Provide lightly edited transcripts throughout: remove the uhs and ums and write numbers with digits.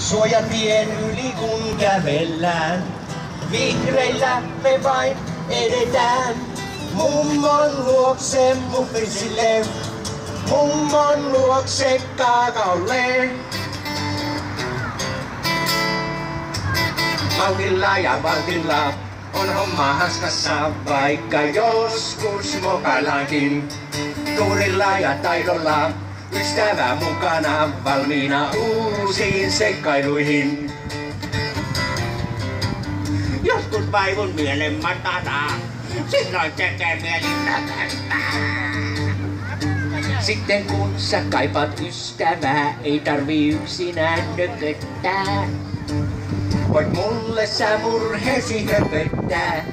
Suojatien yli kun kävellään, vihreillä me vain edetään. Mummon luokse muffisille, mummon luokse kaakaolle. Maltilla ja valtilla on homma hanskassa, vaikka joskus mokaillaankin. Tuurilla ja taidolla ystävä mukana, valmiina uusiin seikkailuihin. Joskus vaivun mielen matana, silloin tekee mieli näköttää. Sitten kun sä kaipaat ystävää, ei tarvii yksinään nököttää. Voit mulle sä murheesi höpöttää,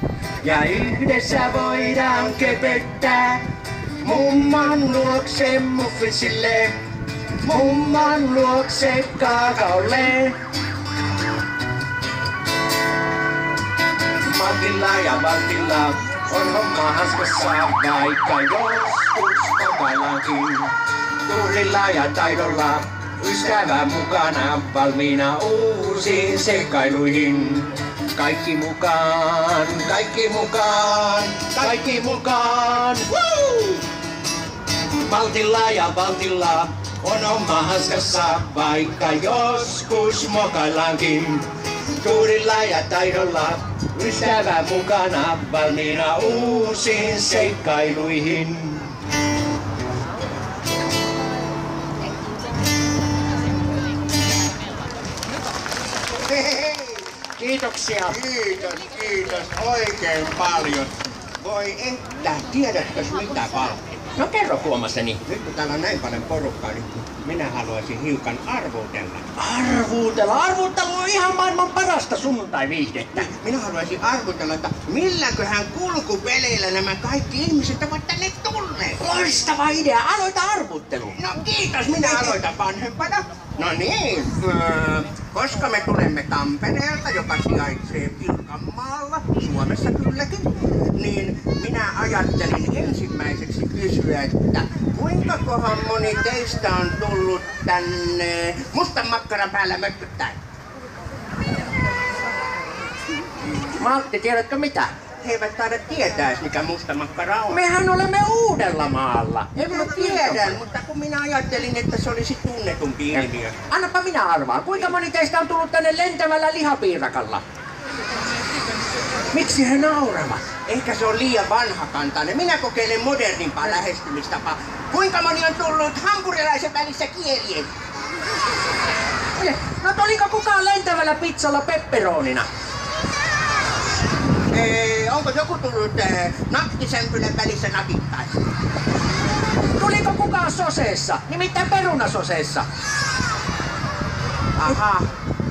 ja yhdessä voidaan köpöttää. Mumman luokse muffisille, mumman luokse kaakaolle. Maltilla ja valtilla on homma hanskassa, vaikka joskus mokaillaankin. Tuurilla ja taidolla ystävä mukana, valmiina uusiin seikkailuihin. Kaikki mukaan, kaikki mukaan, kaikki mukaan! Woo! Maltilla ja valtilla on oma hanskassa, vaikka joskus mokaillaankin. Tuurilla ja taidolla ystävä mukana, valmiina uusiin seikkailuihin. Kiitoksia. Kiitos oikein paljon. Voi että, tiedätkös mitä Valtti? No kerro Kuomaseni. Nyt kun täällä on näin paljon porukkaa, niin minä haluaisin hiukan arvuutella. Arvuutelu on ihan maailman parasta sunnuntai-viihdettä. Minä haluaisin arvuutella, että milläköhän kulkupeleillä nämä kaikki ihmiset ovat tänne tulleet. Loistava idea, aloita arvuuttelu. No kiitos, minä aloitan vanhempana. No niin, koska me tulemme Tampereelta, joka sijaitsee Pirkanmaalla, Suomessa kylläkin, niin minä ajattelin ensimmäiseksi kysyä, että kuinka kohan moni teistä on tullut tänne mustan makkaran päällä mökkyttäin? Maltti, tiedätkö mitä? He eivät taida tietää, mikä musta makkara on. Mehän olemme Uudellamaalla. En mä tiedä, mutta kun minä ajattelin, että se olisi tunnetumpi ilmiö. Annapa minä arvaan, kuinka moni teistä on tullut tänne lentävällä lihapiirakalla? Miksi he nauravat? Ehkä se on liian vanhakantainen. Minä kokeilen modernimpaa lähestymistapaa. Kuinka moni on tullut hampurilaisen välissä kielien? No tuliko kukaan lentävällä pizzalla pepperonina? Onko joku tullut naktisempylän välissä nakittaisi? Tuliko kukaan soseessa? Nimittäin perunasoseessa. Aha,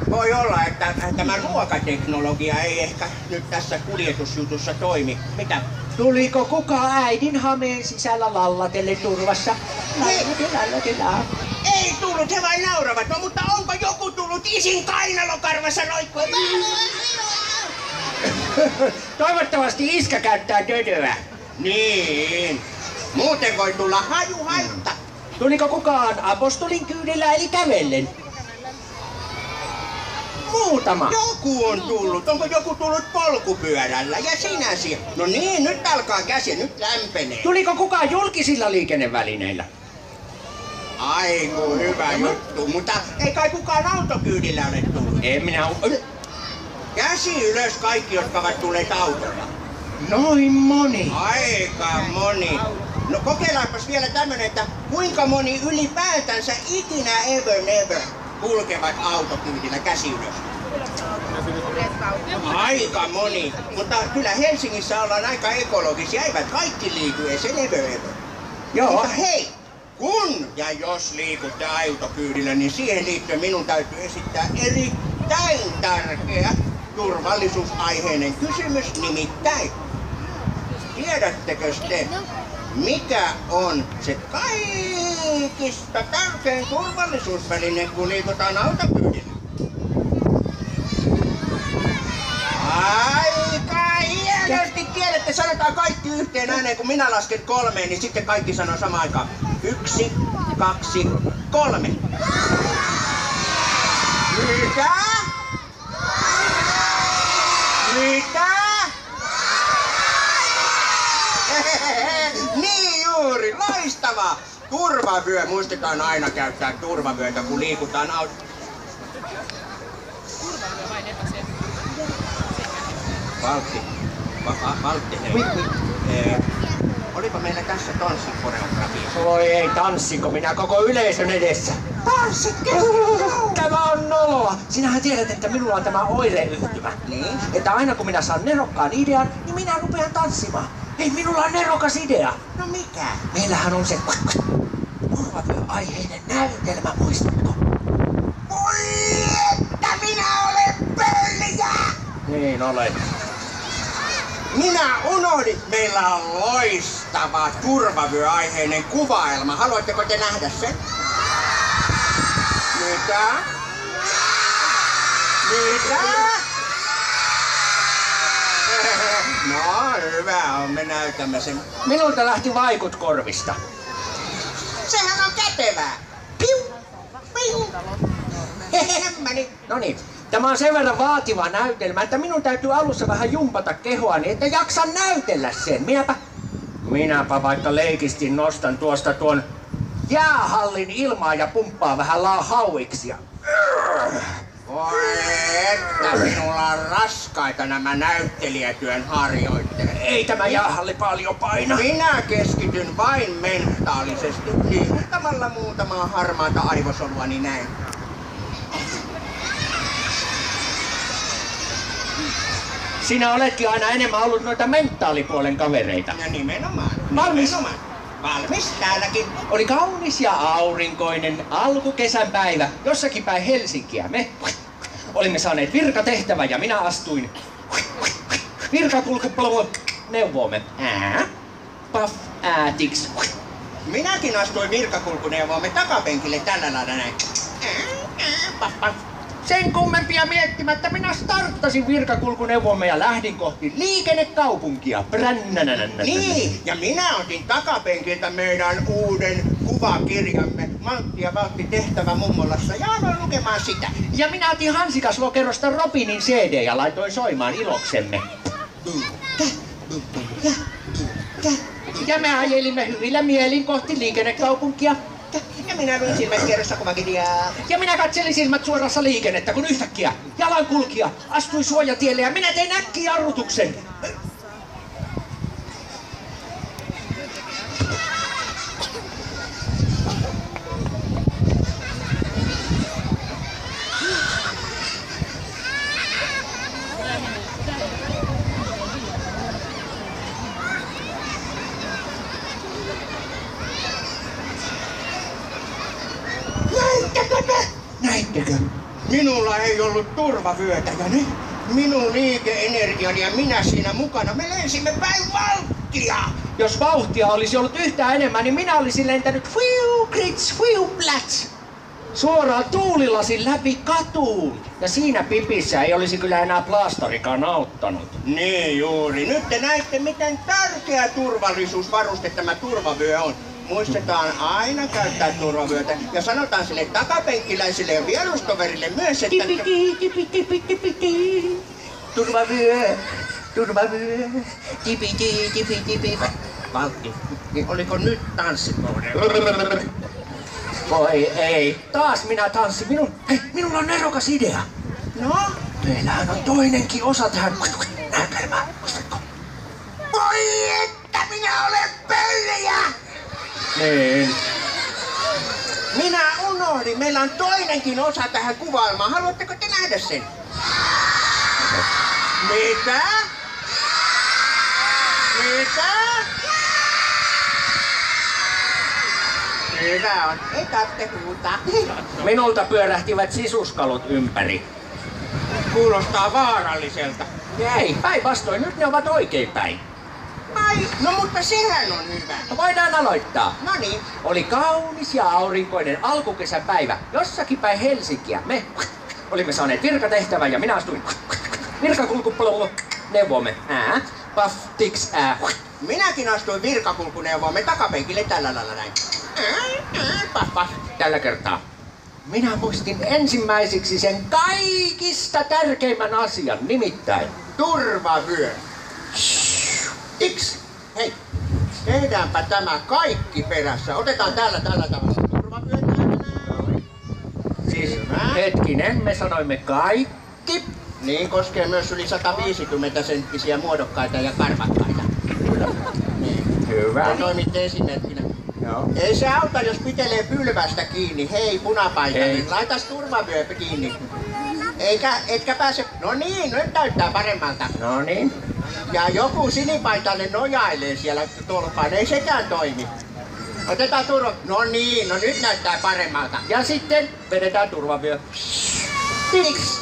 voi olla, että tämä ruokateknologia ei ehkä nyt tässä kuljetusjutussa toimi. Mitä? Tuliko kukaan äidin hameen sisällä lallatelle turvassa? Ei tullut, he vain nauravat. No mutta onko joku tullut isin kainalokarvassa noikkuen? Toivottavasti iskä käyttää dödöä. Niin. Muuten voi tulla hajuhaitta. Tuliko kukaan apostolin kyydillä eli kävellen? Muutama. Joku on tullut. Onko joku tullut polkupyörällä? Ja sinä siellä? No niin, nyt alkaa käsi, nyt lämpenee. Tuliko kukaan julkisilla liikennevälineillä? Aiku, hyvä juttu. Mutta ei kai kukaan autokyydillä ole tullut? En minä... Käsi ylös kaikki, jotka ovat tulleet autolla. Noin moni. Aika moni. No kokeillaanpas vielä tämmönen, että kuinka moni ylipäätänsä ikinä ever kulkevat autokyydillä käsi ylös? Aika moni. Mutta kyllä Helsingissä ollaan aika ekologisia. Eivät kaikki liiku, ei se ever. Joo. Mutta hei, kun ja jos liikutte autokyydillä, niin siihen liittyen minun täytyy esittää erittäin tärkeä turvallisuusaiheinen kysymys, nimittäin. Tiedättekö te, mikä on se kaikista tärkein turvallisuusväline, kun liikutaan autokyydillä? Aika hienosti tiedätte, sanotaan kaikki yhteen ääneen, kun minä lasken 3, niin sitten kaikki sanoo samaan aikaan. 1, 2, 3. Mitä? Mitä? Niin juuri, loistavaa! Turvavyö, muistetaan aina käyttää turvavyötä, kun liikutaan Valtti. Valtti, hei. Olipa meillä tässä tanssikoreografia? Voi ei, tanssinko minä koko yleisön edessä? Tanssit Tämä on noloa. Sinähän tiedät, että minulla on tämä oireyhtymä. Niin? Että aina kun minä saan nerokkaan idean, niin minä rupean tanssimaan. Hei, minulla on nerokas idea. No mikä? Meillähän on se turvavyöaiheinen näytelmä, muistatko? Voi, että minä olen pölliä! Niin olet. Minä unohdin, meillä on loistava turvavyöaiheinen kuvaelma. Haluatteko te nähdä sen? Mitä? Mitä? No hyvä on, me näytämme sen. Minulta lähti vaikut korvista. Sehän on kätevää. Piu, piu. Hemmeni. No niin, tämä on sen verran vaativa näytelmä, että minun täytyy alussa vähän jumpata kehoani, että jaksan näytellä sen. Minäpä vaikka leikisti nostan tuosta tuon jäähallin ilmaa ja pumppaa vähän hauiksia. Voi että minulla on raskaita nämä näyttelijätyön harjoitteet. Ei tämä jäähalli paljon paina. Minä keskityn vain mentaalisesti liikuttamalla muutamaa harmaata aivosoluani näin. Sinä oletkin aina enemmän ollut noita mentaalipuolen kavereita. Ja nimenomaan. Valmis? Valmis täälläkin. Oli kaunis ja aurinkoinen alkukesän päivä jossakin päin Helsinkiä. Me olimme saaneet virkatehtävän ja minä astuin virkakulkupalvelun neuvoomme. Paf, tiks. Minäkin astuin virkakulkuneuvoomme takapenkille tällä lailla näin. Paf, paf. Sen kummempia miettimättä minä starttasin virkakulkuneuvomme ja lähdin kohti liikennekaupunkia. Niin, ja minä otin takapenkiltä meidän uuden kuvakirjamme Maltti ja Valtti tehtävä mummolassa ja aloin lukemaan sitä. Ja minä otin hansikaslokerosta Robinin CD ja laitoin soimaan iloksemme. Ja me ajelimme hyvillä mielin kohti liikennekaupunkia. Ja minä luin silmät kierrossa kuvakirjaa. Ja minä katselin silmät suorassa liikennettä, kun yhtäkkiä jalankulkija astui suojatielle ja minä tein äkkijarrutuksen. Näittekö? Minulla ei ollut turvavyötä ja nyt minun liike-energiani ja minä siinä mukana, me lensimme päin Valttia. Jos vauhtia olisi ollut yhtään enemmän, niin minä olisin lentänyt suoraan tuulilasin läpi katuun. Ja siinä pipissä ei olisi kyllä enää plaastarikaan auttanut. Niin juuri. Nyt te näette, miten tärkeä turvallisuusvaruste tämä turvavyö on. Muistetaan aina käyttää turvavyötä ja sanotaan sille takapenkkiläisille ja vierustoverille myös, että... Turvavyö, tipi. Valtti, oliko nyt tanssikohde? Voi ei, taas minä tanssin. Minulla on nerokas idea. No? Meillähän on toinenkin osa tähän näytelmään. Muistatko? Voi että minä olen pöllejä! Niin. Minä unohdin. Meillä on toinenkin osa tähän kuvailmaan. Haluatteko te nähdä sen? Mitä? Mitä? Hyvä on. Ei tarvitse huutaa. Minulta pyörähtivät sisuskalut ympäri. Kuulostaa vaaralliselta. Ei, päinvastoin. Nyt ne ovat oikein päin. Ai, no mutta sehän on hyvä. No voidaan aloittaa. No niin. Oli kaunis ja aurinkoinen alkukesän päivä jossakin päin Helsinkiä. Me olimme saaneet virkatehtävän ja minä astuin virkakulkupalvelun neuvomme. Paf, tiks, Minäkin astuin virkakulkuneuvoomme takapenkille tällä lailla näin. Paf, paf. Tällä kertaa. Minä muistin ensimmäiseksi sen kaikista tärkeimmän asian, nimittäin Turvavyö. Tiks! Hei, tehdäänpä tämä kaikki perässä. Otetaan tällä turvavyö. Siis hetkinen, me sanoimme kaikki. Niin koskee myös yli 150-senttisiä muodokkaita ja karvakkaita. Niin. Hyvä. Te toimitte esimerkkinä. Joo. Ei se auta, jos pitelee pylvästä kiinni. Hei, punapaita, niin laitas turvavyö kiinni. Etkä pääse... No niin, nyt näyttää paremmalta. No niin. Ja joku sinipaitainen nojailee siellä tolpaan, ei sekään toimi. Otetaan turva... No niin, no nyt näyttää paremmalta. Ja sitten vedetään turvavyö. Tiks!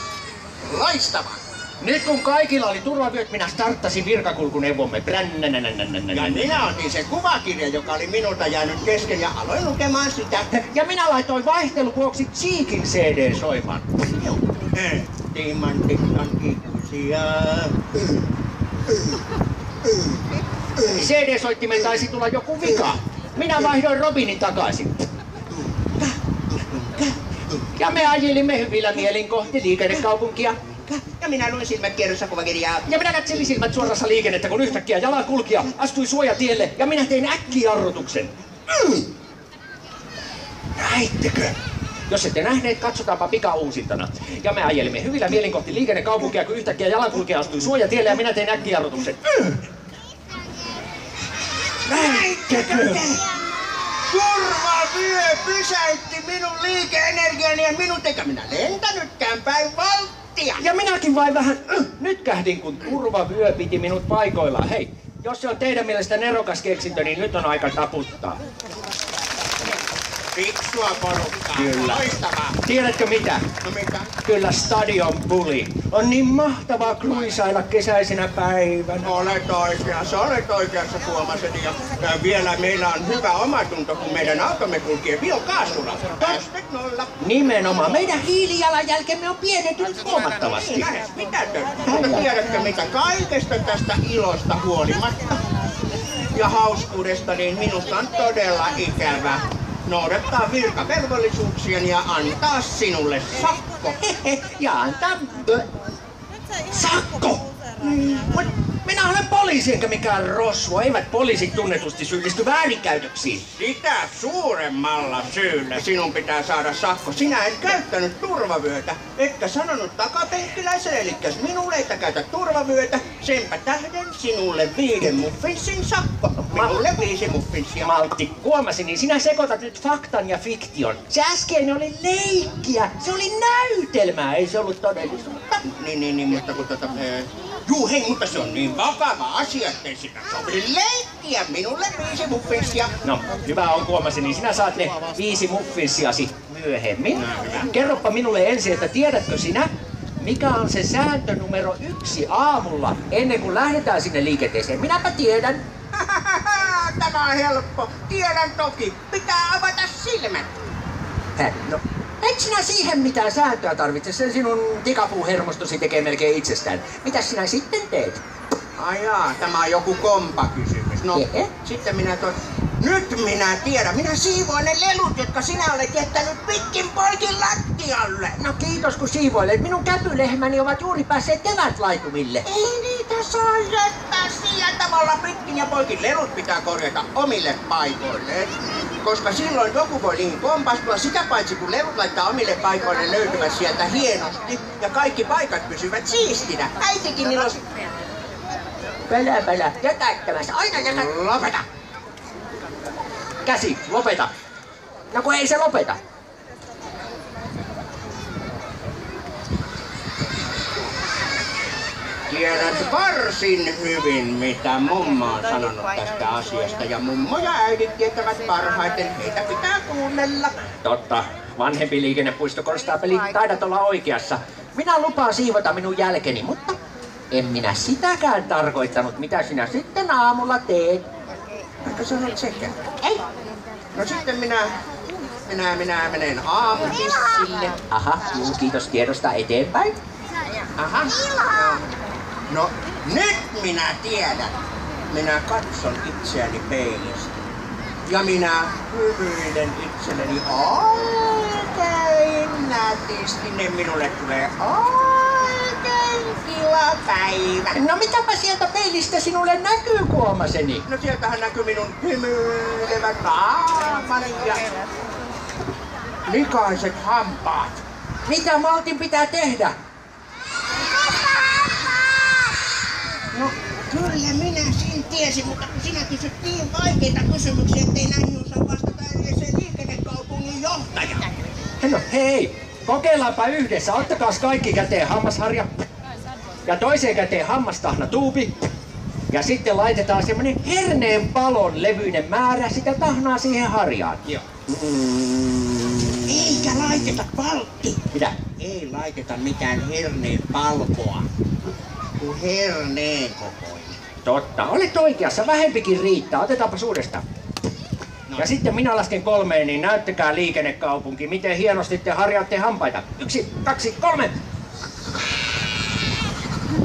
Loistavaa! Nyt kun kaikilla oli turvavyöt, minä starttasin virkakulkuneuvomme. Ja minä otin sen kuvakirja, joka oli minulta jäänyt kesken ja aloin lukemaan sitä. Ja minä laitoin vaihteluvuoksi Cheekin CD soimaan. Timantikan ikuisia. CD-soittimen taisi tulla joku vika. Minä vaihdoin Robinin takaisin. Ja me ajelimme hyvillä mielin kohti liikennekaupunkia. Ja minä luin silmät kierrossa kuvakirjaa. Ja minä katselin silmät suorassa liikennettä, kun yhtäkkiä jalankulkija astui suojatielle ja minä tein äkkijarrutuksen. Näittekö? Jos ette nähneet, katsotaanpa pikauusintana. Ja me ajelimme hyvillä mielin kohti liikennekaupunkia, kun yhtäkkiä jalankulkija astui suojatielle ja minä tein äkkijarrutuksen. Näittekö? Turvavyö pysäytti minun liike-energiani ja minut eikä minä lentänytkään päin valttia. Ja minäkin vain vähän nytkähdin, kun turvavyö piti minut paikoillaan. Hei, jos se on teidän mielestä nerokas keksintö, niin nyt on aika taputtaa. Fiksua porukkaa. Kyllä. Loistavaa. Tiedätkö mitä? No mitä? Kyllä Stadion Bully. On niin mahtavaa kruisailla kesäisenä päivänä. Olet oikeassa Tuomaseni. Ja vielä meillä on hyvä omatunto, kun meidän automme kulkee biokaasulla. Päästöt nolla. Nimenomaan. Meidän hiilijalanjälkemme on pienentynyt huomattavasti. Mitä te? Tiedätkö mitä? Kaikesta tästä ilosta huolimatta ja hauskuudesta, niin minusta on todella ikävä noudattaa virkavelvollisuuksiani ja antaa sinulle sakko. Ja antaa... Sakko! Mut minä olen poliisi enkä mikään rosvo. Eivät poliisit tunnetusti syyllisty väärinkäytöksiin. Sitä suuremmalla syyllä sinun pitää saada sakko. Sinä et käyttänyt turvavyötä, etkä sanonut takapenkkiläiselle, eli minulle että käytä turvavyötä. Senpä tähden sinulle 5 muffinsin sakko. Minulle 5 muffinsia. Maltti, huomasin, niin sinä sekoitat nyt faktan ja fiktion. Se äskeinen oli leikkiä, se oli näytelmää, ei se ollut todellisuutta. Niin, mutta kun juu, hei, mutta se on niin vakava asia, ettei sitä sovi leikkiä. Minulle 5 muffinsia. No, hyvä on, huomasin, niin sinä saat ne 5 muffinsiasi myöhemmin. Kerropa minulle ensin, että tiedätkö sinä, mikä on se sääntö numero 1 aamulla, ennen kuin lähdetään sinne liikenteeseen? Minäpä tiedän. Tämä on helppo. Tiedän toki. Pitää avata silmät. No, et sinä siihen mitään sääntöä tarvitse. Sen sinun tikapuuhermostosi tekee melkein itsestään. Mitäs sinä sitten teet? Ai jaa, tämä on joku kompakysymys. No, sitten nyt minä tiedän. Minä siivoan ne lelut, jotka sinä olet jättänyt pitkin poikin lattialle. No kiitos kun siivoilet. Minun käpylehmäni ovat juuri päässeet kevätlaitumille. Ei niitä saa jättää sillä tavalla pitkin ja poikin. Lelut pitää korjata omille paikoille. Koska silloin joku voi niihin kompastua. Sitä paitsi kun lelut laittaa omille paikoille, löytyvät sieltä hienosti. Ja kaikki paikat pysyvät siistinä. Äitikin niillä on... Pälä, jätättämässä. Aina jätä. Lopeta. Käsi, lopeta. No kun ei se lopeta. Tiedät varsin hyvin, mitä mummo on sanonut tästä asiasta. Ja mummo ja äidit tietävät parhaiten, heitä pitää kuunnella. Totta. Vanhempi liikennepuistokonstaapeli, taidat olla oikeassa. Minä lupaan siivota minun jälkeni, mutta en minä sitäkään tarkoittanut, mitä sinä sitten aamulla teet. Eikö se ollut sekään? Ei. No sitten minä menen aamutissille. Aha, kiitos tiedosta, eteenpäin. Aha. No, nyt minä tiedän. Minä katson itseäni peilistä. Ja minä hymyilen itselleni oikein nätisti. Ne minulle tulee oikein kiva päivä. No mitäpä sieltä peilistä sinulle näkyy, kuomaseni? No sieltähän näkyy minun hymyilevät naamani ja likaiset hampaat. Mitä Maltin pitää tehdä? No kyllä minä sen tiesin, mutta kun sinä kysyt niin vaikeita kysymyksiä, ettei näihin osaa vastata edes se liikennekaupungin johtaja. No hei, kokeillaanpa yhdessä. Ottakaas kaikki käteen hammasharja. Ja toiseen käteen hammastahna tuubi. Ja sitten laitetaan semmonen herneen palon levyinen määrä sitä tahnaa siihen harjaan. Joo. Eikä laiteta paltti. Mitä? Ei laiteta mitään herneen palkoa. Kun herneen kokoinen. Totta, olet oikeassa. Vähempikin riittää. Otetaanpa uudestaan. No. Ja sitten minä lasken 3, niin näyttäkää liikennekaupunki, miten hienosti te harjaatte hampaita. 1, 2, 3.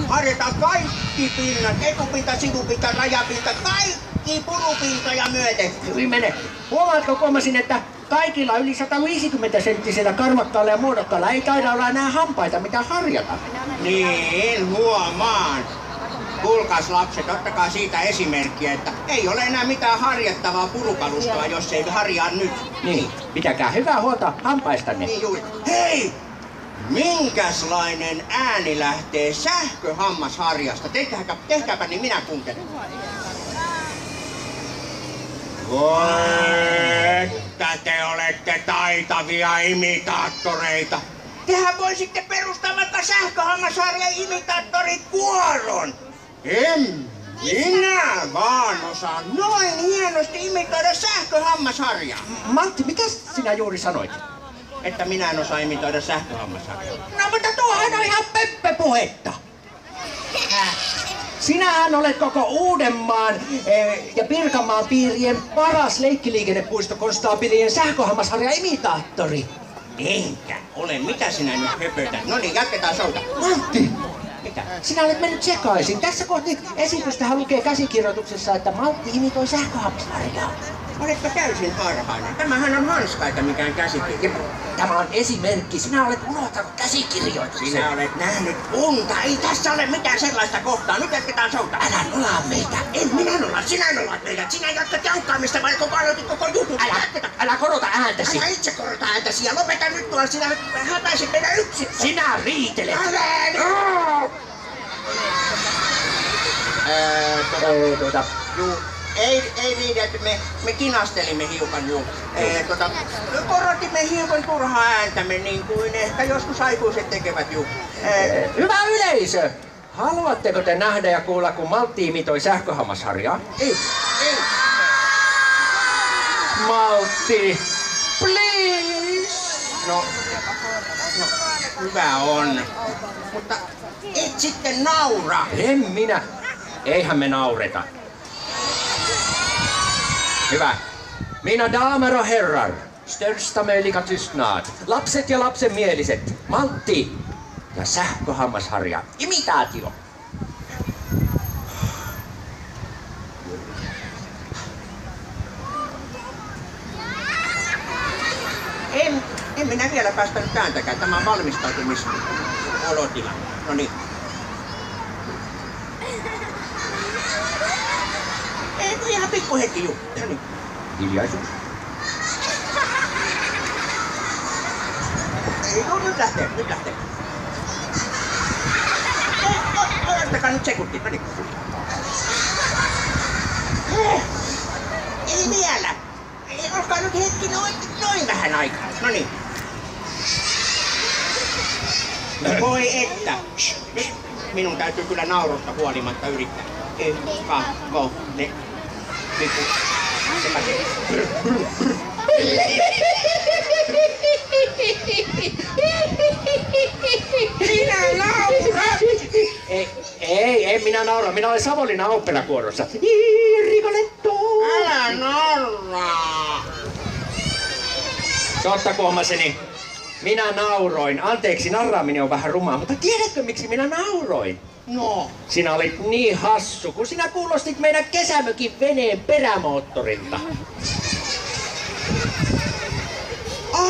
Harjataan kaikki pinnat, etupinta, sivupinta, rajapinta, kaikki purupintoja myöten. Hyvin mene. Huomaatko, kuomasin, että kaikilla yli 150-senttisellä karmakkaalla ja muodokkaalla ei taida olla enää hampaita, mitä harjata. Niin, huomaan. Kuulkaas lapset, ottakaa siitä esimerkkiä, että ei ole enää mitään harjattavaa purukalustoa, jos ei harjaa nyt. Niin, pitäkää hyvää huolta hampaistanne. Niin juuri. Hei! Minkäslainen ääni lähtee sähköhammasharjasta? Tehkääpä niin minä kuuntelen. Voi, että te olette taitavia imitaattoreita. Tehän voisitte perustaa vaikka sähköhammasharjan imitaattorikuoron. En minä vaan osaan noin hienosti imitoida sähköhammasharjaa. Matti, mitä sinä juuri sanoit? Että minä en osaa imitoida sähköhammasharjaa. No mutta tuohan on ihan pöppöpuhetta. Sinähän olet koko Uudenmaan ja Pirkanmaan piirien paras leikkiliikennepuistokonstaapelien sähköhammasharja imitaattori. Enkä ole. Mitä sinä nyt höpötät? No niin, jatketaan souta. Matti! Mitä? Sinä olet mennyt sekaisin. Tässä kohti esitystähän lukee käsikirjoituksessa, että Maltti imitoi sähköhammasharjaa. Oletko täysin harhainen? Tämähän on hanskaita mikään käsikirja. Tämä on esimerkki. Sinä olet unohtanut käsikirjoituksen. Sinä olet nähnyt unta. Ei tässä ole mitään sellaista kohtaa. Nyt jatketaan souta. Älä nolaa meitä. En minä nolla. Sinä nolaat meidät. Sinä jatkat jankkaamista vai koko aloitit koko jutun. Älä korota ääntäsi. Älä itse korota ääntäsi ja lopeta nyt tuolla. Sinä häpäisit meidän yksin. Sinä riitelet. Älä nyt! Juu. Ei niin, että me kinastelimme hiukan juu. Korotimme hiukan turhaa ääntämme niin kuin ehkä joskus aikuiset tekevät juu. Hyvä yleisö! Haluatteko te nähdä ja kuulla, kun Maltti imitoi sähköhammasharjaa? Ei. Maltti, please! No, hyvä on. Mutta et sitten naura. En minä. Eihän me naureta. Hyvä. Mina damer och herrar, största möjliga tystnad. Lapset ja lapsenmieliset, Maltti ja sähköhammasharja. Imitaatio. En minä vielä päästänyt kääntäkään. Tämä on valmistautumisolotila. No niin. Ei, ihan pikku hetki juu. No niin. Hiljaisuus. Ei, no nyt lähtee. Odottakaa nyt sekunti. No niin. Ei vielä. Ei, olkaa nyt hetki noin vähän aikaa. No niin. Voi että. Nyt minun täytyy kyllä naurusta huolimatta yrittää. 1, 2, 3, 4, 5, 6. Sinä naurat! Ei minä naura. Minä olen Savonlinnan oopperakuorossa. Rigoletto! Älä nauraa! Totta, kuomaseni. Minä nauroin. Anteeksi, narraaminen on vähän rumaa, mutta tiedätkö miksi minä nauroin? No. Sinä olit niin hassu, kun sinä kuulostit meidän kesämökin veneen perämoottorilta.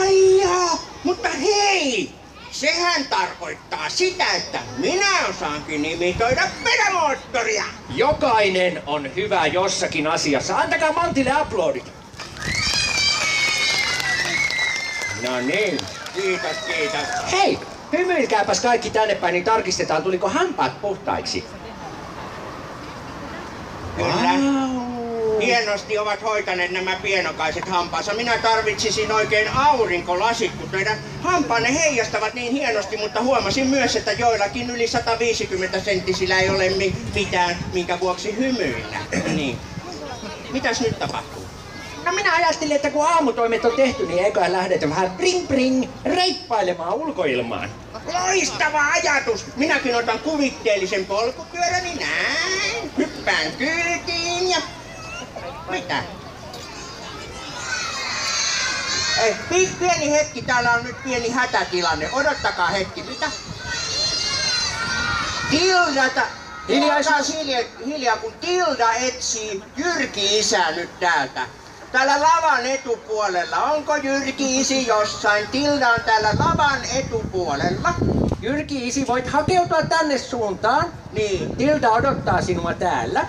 Ai joo, mutta hei! Sehän tarkoittaa sitä, että minä osaankin imitoida perämoottoria. Jokainen on hyvä jossakin asiassa. Antakaa Maltille aplodit. No niin, kiitos, kiitos. Hei, hymyilkääpäs kaikki tänne päin, niin tarkistetaan, tuliko hampaat puhtaiksi. Kyllä. Wow. Hienosti ovat hoitaneet nämä pienokaiset hampaansa. Minä tarvitsisin oikein aurinkolasit, kun teidän hampaanne heijastavat niin hienosti, mutta huomasin myös, että joillakin yli 150 senttisillä ei ole mitään, minkä vuoksi hymyillä. Niin. Mitäs nyt tapahtuu? No minä ajattelin, että kun aamutoimet on tehty, niin eiköhän lähdetä vähän pring reippailemaan ulkoilmaan. Loistava ajatus! Minäkin otan kuvitteellisen polkupyöräni näin. Hyppään kyytiin ja... Mitä? Ei, pieni hetki, täällä on nyt pieni hätätilanne. Odottakaa hetki, mitä? Tildata... Hiljaa, kun Tilda etsii Jyrki-isää nyt täältä. Täällä lavan etupuolella. Onko Jyrki-isi jossain? Tilda on täällä lavan etupuolella. Jyrki-isi, voit hakeutua tänne suuntaan. Niin. Tilda odottaa sinua täällä.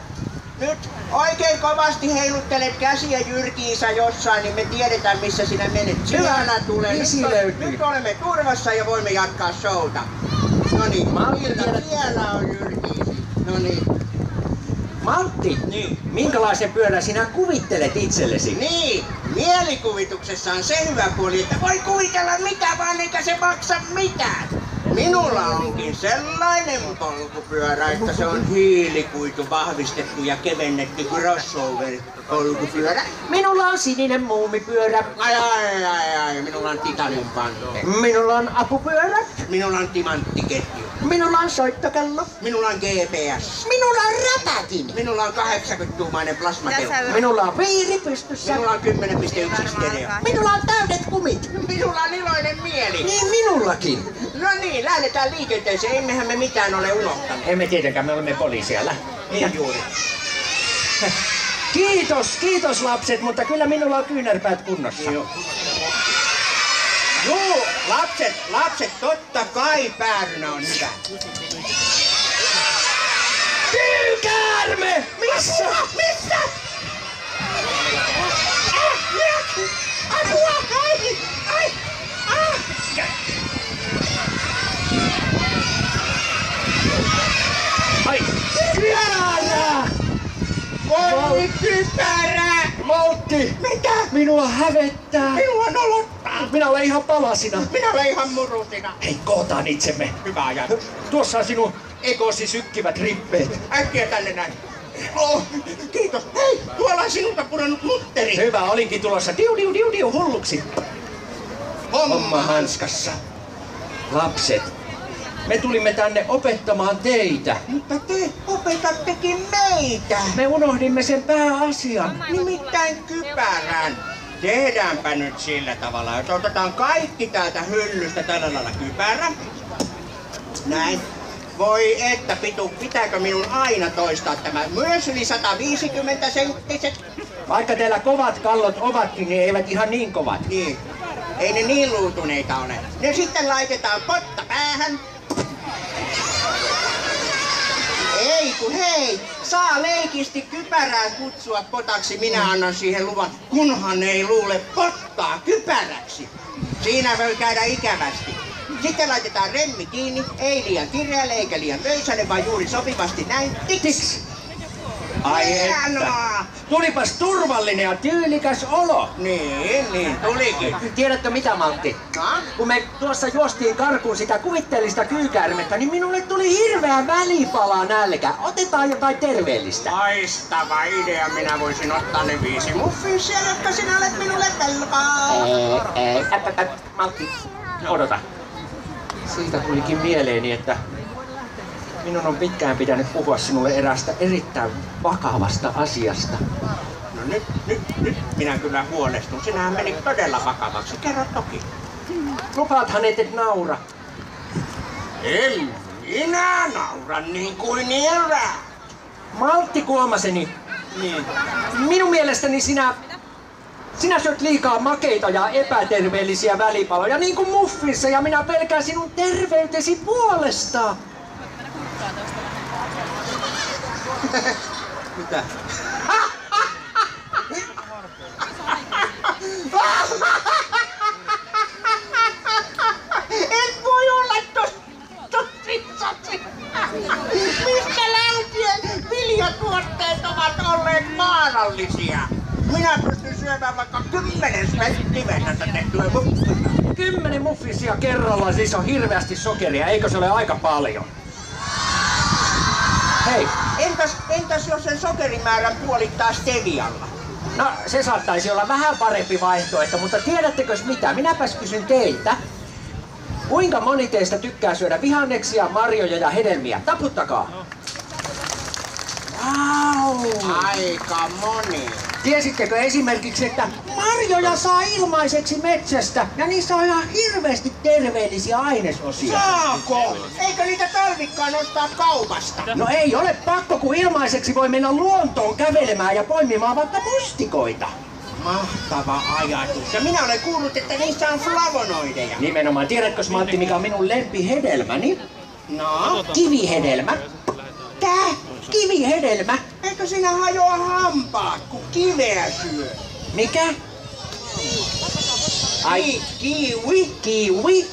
Nyt oikein kovasti heiluttelet käsiä Jyrki-isä jossain, niin me tiedetään missä sinä menet. Hyvänä tulee. Nyt olemme turvassa ja voimme jatkaa showta. Noniin, siellä on Jyrki-isi. Noniin. Maltti, niin. Minkälaisen pyörän sinä kuvittelet itsellesi? Niin, mielikuvituksessa on se hyvä puoli, että voi kuvitella mitä vaan eikä se maksa mitään. Minulla onkin sellainen polkupyörä, että se on hiilikuitu vahvistettu ja kevennetty crossover polkupyörä. Minulla on sininen muumipyörä. Ai, minulla on titaniumpante. Minulla on apupyörä. Minulla on timanttiketju. Minulla on soittokello. Minulla on GPS. Minulla on räpäkin. Minulla on 80-tuumainen plasmakello. Minulla on viiri pystyssä. Minulla on 10.1 stereo. Minulla on täydet kumit. Minulla on iloinen mieli. Niin minullakin. No niin, lähdetään liikenteeseen. Emmehän me mitään ole unohtaneet. Emme tietenkään, me olemme poliisialla. Niin juuri. Kiitos lapset, mutta kyllä minulla on kyynärpäät kunnossa. Joo, lapset, totta kai päärynä on hyvä. Kyykäärme! Missä? Apua! Ai! Kypärä! Voi kypärä! Maltti! Mitä? Minua hävettää. Minua nolottaa. Minä olen ihan palasina. Minä olen ihan murusina. Hei, kootaan itsemme. Hyvä ajatus. Tuossa on sinun ekosi sykkivät rippeet. Äkkiä tänne näin. Oh, kiitos. Hei, tuolla on sinulta pudonnut mutteri. Hyvä, olinkin tulossa diu hulluksi. Homma hanskassa. Lapset, me tulimme tänne opettamaan teitä. Mutta te opetattekin meitä. Me unohdimme sen pääasian. Nimittäin kypärän. Tehdäänpä nyt sillä tavalla, että otetaan kaikki täältä hyllystä tällä lailla kypärä. Näin. Voi että pitääkö minun aina toistaa tämä? Myös yli 150 senttiset. Vaikka teillä kovat kallot ovatkin, niin eivät ihan niin kovat. Niin. Ei ne niin luutuneita ole. Ne sitten laitetaan potta päähän. Ei kun hei, saa leikisti kypärää kutsua potaksi, minä annan siihen luvan, kunhan ei luule pottaa kypäräksi. Siinä voi käydä ikävästi. Sitten laitetaan remmi kiinni, ei liian kireälle eikä liian löysälle, vaan juuri sopivasti näin. Tiks! Ai että. Tulipas turvallinen ja tyylikäs olo. Niin, tulikin. Tiedätkö mitä, Maltti? No? Kun me tuossa juostiin karkuun sitä kuvitteellista kyykäärmettä, niin minulle tuli hirveä välipala nälkä. Otetaan jotain terveellistä. Loistava idea, minä voisin ottaa ne 5 muffinsia, jotka sinä olet minulle velkaa. Maltti, odota. Siitä tulikin mieleeni, että minun on pitkään pitänyt puhua sinulle eräästä erittäin vakavasta asiasta. No nyt minä kyllä huolestun. Sinähän meni todella vakavaksi. Kerro toki. Lupaathan et naura. En minä naura niin kuin eräät. Maltti Kuomaseni. Niin. Minun mielestäni Sinä syöt liikaa makeita ja epäterveellisiä välipaloja, niin kuin muffissa, ja minä pelkään sinun terveytesi puolesta. Mitä? Et voi olla tosissasi! Mistä lähtien viljatuotteet ovat olleet vaarallisia? Minä pystyn syömään vaikka 10 livetästä tehtyä muffia. 10 muffisia kerrallaan, siis on hirveästi sokeria, eikö se ole aika paljon? Hei! Entäs jos sen sokerimäärän puolittaa stevialla? No, se saattaisi olla vähän parempi vaihtoehto, mutta tiedättekö mitä? Minäpäs kysyn teiltä. Kuinka moni teistä tykkää syödä vihanneksia, marjoja ja hedelmiä? Taputtakaa! Wow. Aika moni. Tiesittekö esimerkiksi, että marjoja saa ilmaiseksi metsästä ja niissä on ihan hirveästi terveellisiä ainesosia? Saako? Eikö niitä tarvikaan ostaa kaupasta? No ei ole pakko, kun ilmaiseksi voi mennä luontoon kävelemään ja poimimaan vaikka mustikoita. Mahtava ajatus. Ja minä olen kuullut, että niissä on flavonoideja. Nimenomaan. Tiedätkö, Matti, mikä on minun lempihedelmäni? No? Kivihedelmä. Tää? Kivihedelmä. Eikö sinä hajoa hampaat, kun kiveä syö? Mikä? Ai, Kiwi? kiwi.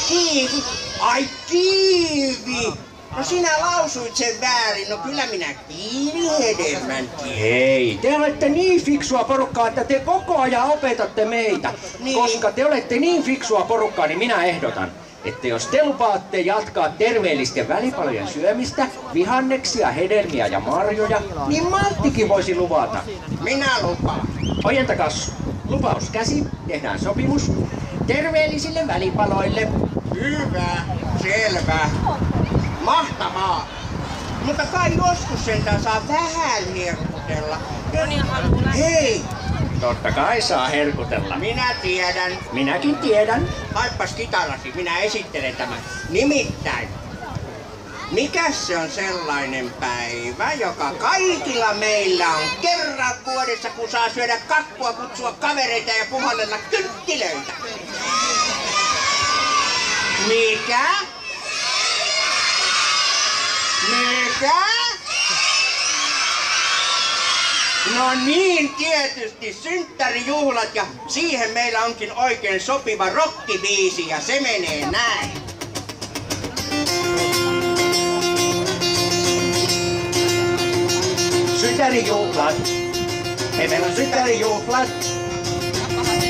Kiivi? Ai kiivi! No sinä lausuit sen väärin, no kyllä minä kiivihedelmän tiedän. Hei, te olette niin fiksua porukkaa, että te koko ajan opetatte meitä. Niin. Koska te olette niin fiksua porukkaa, niin minä ehdotan, että jos te lupaatte jatkaa terveellisten välipalojen syömistä, vihanneksia, hedelmiä ja marjoja, niin Mattikin voisi luvata. Minä lupaan. Ojentakaa lupaus käsi, tehdään sopimus terveellisille välipaloille. Hyvä, selvä. Mahtavaa. Mutta kai joskus sentään saa vähän herkutella. Hei, Totta kai saa herkutella. minä tiedän. Minäkin tiedän. Haippas kitarasi, minä esittelen tämän. Nimittäin, mikäs se on sellainen päivä, joka kaikilla meillä on kerran vuodessa, kun saa syödä kakkua, kutsua kavereita ja puhallella kynttilöitä? Mikä? Mikä? No niin, tietysti synttärijuhlat ja siihen meillä onkin oikein sopiva rokkibiisi ja se menee näin. Synttärijuhlat. Hei, meillä on synttärijuhlat.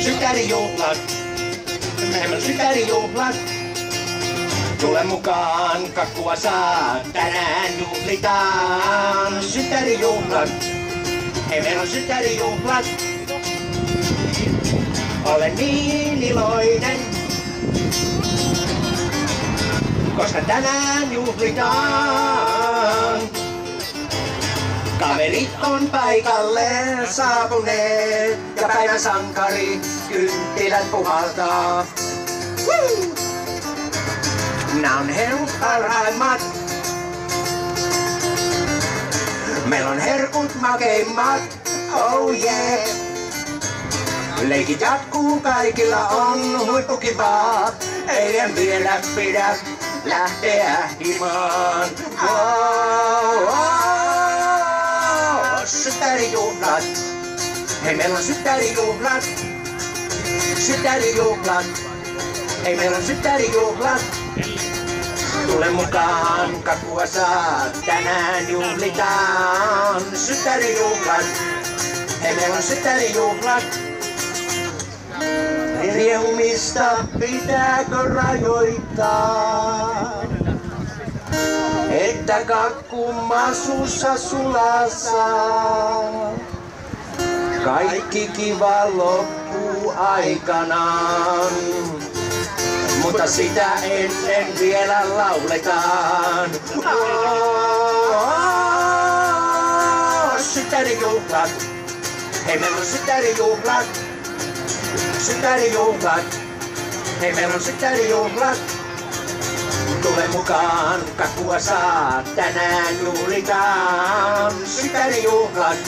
Synttärijuhlat. Meillä on synttärijuhlat. Tule mukaan, kakkua saa, tänään juhlitaan. Synttärijuhlat. Hei, meillä on synttärijuhlat. Olen niin iloinen, koska tänään juhlitaan. Kaverit on paikalle saapuneet ja päivän sankari kynttilät puhaltaa. Nää on herkut parhaimmat. Meillä on herkut makeimmat, oh yeah. Leikit jatkuu, kaikilla on huippukivaa. Ei en vielä pidä lähteä himaan. Synttärijuhlat. Hei, meillä on synttärijuhlat. Synttärijuhlat. Hei, meillä on synttärijuhlat. Tule mukaan, kakkua saa, tänään juhlitaan. Synttärijuhlat. Hei, meillä on synttärijuhlat. Riehumista pitääkö rajoittaa? Että kakku masussa sulaa saa. Kaikki kiva loppuu aikanaan. Mutta sitä ennen vielä lauletaan. Synttärijuhlat. Hei, meillä on synttärijuhlat. Synttärijuhlat. Hei, meillä on synttärijuhlat. Tule mukaan, kakkua saa, tänään juhlitaan. Synttärijuhlat.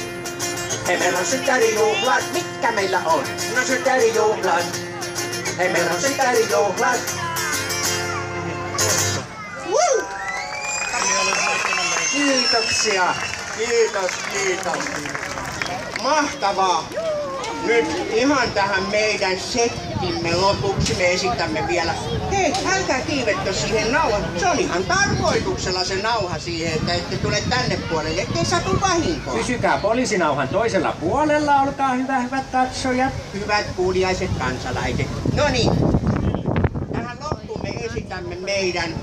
Hei, meillä on synttärijuhlat, mitkä meillä on? No synttärijuhlat. Hei, meillä on synttärijuhlat. Kiitoksia. Kiitos. Mahtavaa. Nyt ihan tähän meidän settimme lopuksi me esitämme vielä. Hei, älkää kiivettä siihen nauhan. Se on ihan tarkoituksella se nauha siihen, että ette tule tänne puolelle, ettei satu vahinkoa. Pysykää poliisinauhan toisella puolella, olkaa hyvät katsojat. Hyvät kuuliaiset kansalaiset. No niin, tähän loppuun me esitämme meidän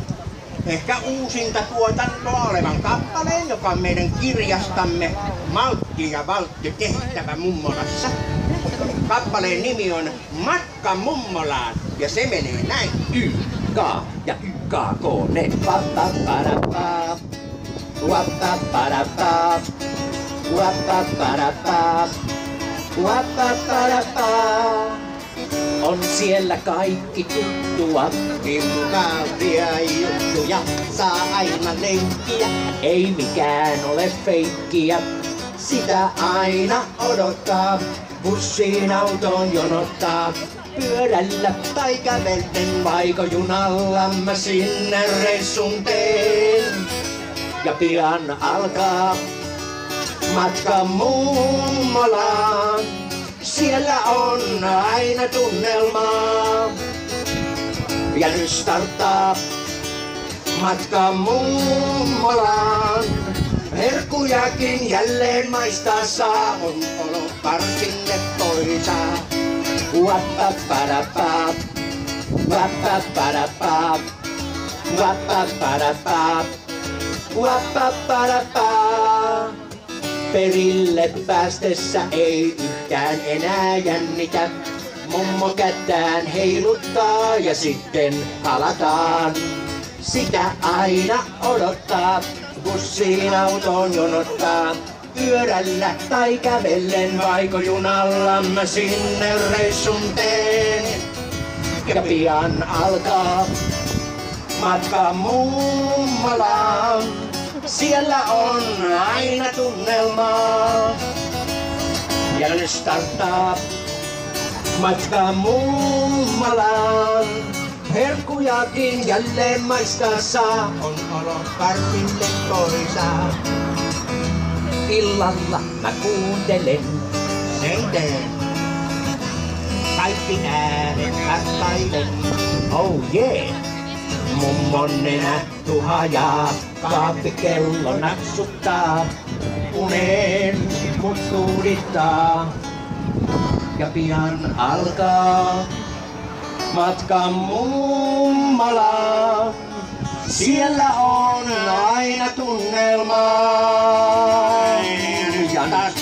ehkä uusinta tuotantoa olevan kappaleen, joka on meidän kirjastamme Maltti ja Valtti tehtävä Mummolassa. Kappaleen nimi on Matka Mummolaan ja se menee näin. YK ja YKK, ne pa-pa-pa-da-pa. Wappa-pa-da-pa. Wappa-pa-da-pa. Wappa-pa-da-pa. On siellä kaikki tuttua. Mukavia juttuja, saa aina lenkkiä. Ei mikään ole feikkiä. Sitä aina odottaa. Bussiin autoon jonottaa. Pyörällä Tai kävelten vaiko junalla mä sinne reissun teen. Ja pian alkaa matka Mummolaan. Siellä on aina tunnelmaa. Ja nyt starttaa matka Mummolaan. Herkkujakin jälleen maistaa saa. on olo varsin leppoisaa. Wappa-pa-da-pa. Wappa-pa-da-pa. Wappa-pa-da-pa. Wappa-pa-da-pa. Perille päästessä ei yhtään enää jännitä. Mummo kättään heiluttaa ja sitten halataan. Sitä aina odottaa, bussiin autoon jonottaa. Pyörällä tai kävellen vaiko junalla mä sinne reissun teen. Ja pian alkaa matka Mummolaan. Siellä on aina tunnelmaa. Ja nyt starttaa matka Mummolaan. Herkkujakin jälleen maistaa saa. On olo varsin leppoisaa. Illalla mä kuuntelen Seiten kaikki äänet tarkkailen. oh yeah. Mummon nenä tuhajaa, kaappikello naksuttaa. Uneen mut tuudittaa. Ja pian alkaa matka Mummolaan. Siellä on aina tunnelmaa. Ja taas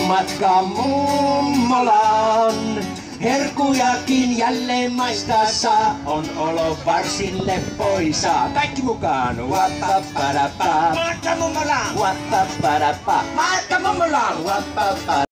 matka Mummolaan. Herkkujakin jälleen maistaa saa. On olo varsin leppoisaa. Kaikki mukaan. Wappa-pa-da-pa. Matka Mummolaan! Wappa-pa-da-pa. Matka Mummolaan. Wappa-pa.